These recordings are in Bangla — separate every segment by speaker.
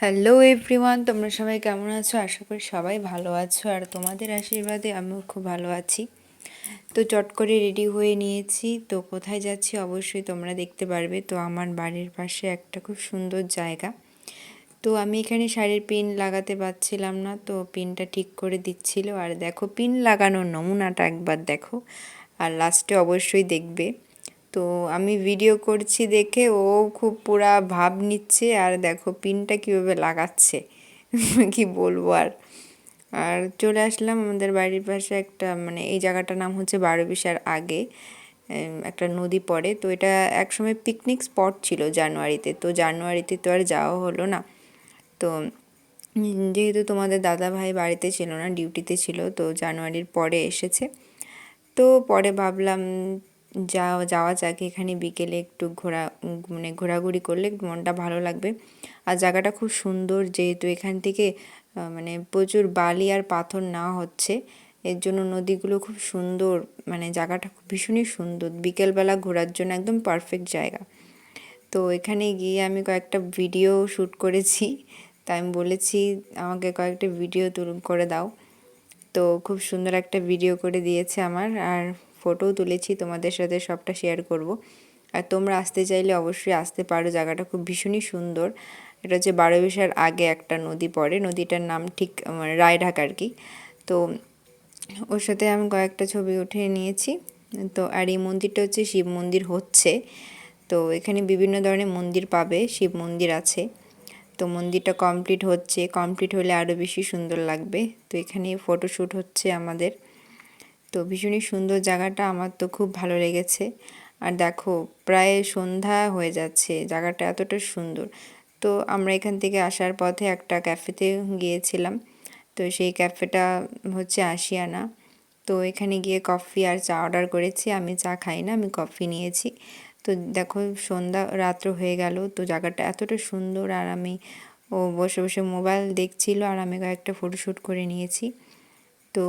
Speaker 1: হ্যালো এভরিওয়ান, তোমরা সবাই কেমন আছো? আশা করি সবাই ভালো আছো, আর তোমাদের আশীর্বাদে আমিও খুব ভালো আছি। তো চট করে রেডি হয়ে নিয়েছি। তো কোথায় যাচ্ছি অবশ্যই তোমরা দেখতে পারবে। তো আমার বাড়ির পাশে একটা খুব সুন্দর জায়গা। তো আমি এখানে শাড়ির পিন লাগাতে পারছিলাম না, তো পিনটা ঠিক করে দিচ্ছিল। আর দেখো, পিন লাগানোর নমুনাটা একবার দেখো, আর লাস্টে অবশ্যই দেখবে। তো আমি ভিডিও করছি দেখে ও খুব পুরা ভাব নিচ্ছে, আর দেখো পিনটা কীভাবে লাগাচ্ছে কি বলবো আর। আর চলে আসলাম আমাদের বাড়ির পাশে একটা, মানে এই জায়গাটার নাম হচ্ছে 12বিশার আগে একটা নদী পড়ে। তো এটা একসময় পিকনিক স্পট ছিল জানুয়ারিতে, তো জানুয়ারিতে তো আর যাওয়া হলো না। তো যেহেতু তোমাদের দাদা ভাই বাড়িতে ছিল না, ডিউটিতে ছিল, তো জানুয়ারির পরে এসেছে। তো পরে ভাবলাম যাওয়া যাক, এখানে বিকেলে একটু ঘোরাঘুরি করলে মনটা ভালো লাগবে। আর জায়গাটা খুব সুন্দর, যেহেতু এখান থেকে মানে প্রচুর বালি আর পাথর নেওয়া হচ্ছে, এর জন্য নদীগুলো খুব সুন্দর, মানে জায়গাটা খুব ভীষণই সুন্দর। বিকেলবেলা ঘোরার জন্য একদম পারফেক্ট জায়গা। তো এখানে গিয়ে আমি কয়েকটা ভিডিও শ্যুট করেছি। তাই আমি বলেছি আমাকে কয়েকটা ভিডিও করে দাও। তো খুব সুন্দর একটা ভিডিও করে দিয়েছে আমার, আর ফটোও তুলেছি, তোমাদের সাথে সবটা শেয়ার করব। আর তোমরা আসতে চাইলে অবশ্যই আসতে পারো, জায়গাটা খুব ভীষণই সুন্দর। এটা হচ্ছে 12বিশার আগে একটা নদী পড়ে, নদীটার নাম ঠিক রায়ঢাক আর কি। তো ওর সাথে আমি কয়েকটা ছবি উঠে নিয়েছি। তো আর এই মন্দিরটা হচ্ছে শিব মন্দির হচ্ছে। তো এখানে বিভিন্ন ধরনের মন্দির পাবে, শিব মন্দির আছে। তো মন্দিরটা কমপ্লিট হলে আরও বেশি সুন্দর লাগবে। তো এখানে ফটোশ্যুট হচ্ছে আমাদের। তো ভীষণই সুন্দর জায়গাটা, আমার তো খুব ভালো লেগেছে। আর দেখো, প্রায় সন্ধ্যা হয়ে যাচ্ছে, জায়গাটা এতটা সুন্দর। তো আমরা এখান থেকে আসার পথে একটা ক্যাফেতে গিয়েছিলাম। তো সেই ক্যাফেটা হচ্ছে আশিয়ানা। তো এখানে গিয়ে কফি আর চা অর্ডার করেছি। আমি চা খাই না, আমি কফি নিয়েছি। তো দেখো, রাত্র হয়ে গেল, তো জায়গাটা এতটা সুন্দর। আর ও বসে বসে মোবাইল দেখছিল, আর আমি কয়েকটা ফটোশ্যুট করে নিয়েছি। তো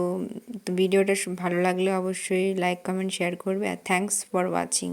Speaker 1: ভিডিওটা ভালো লাগলে অবশ্যই লাইক কমেন্ট শেয়ার করবে, আর থ্যাঙ্কস ফর ওয়াচিং।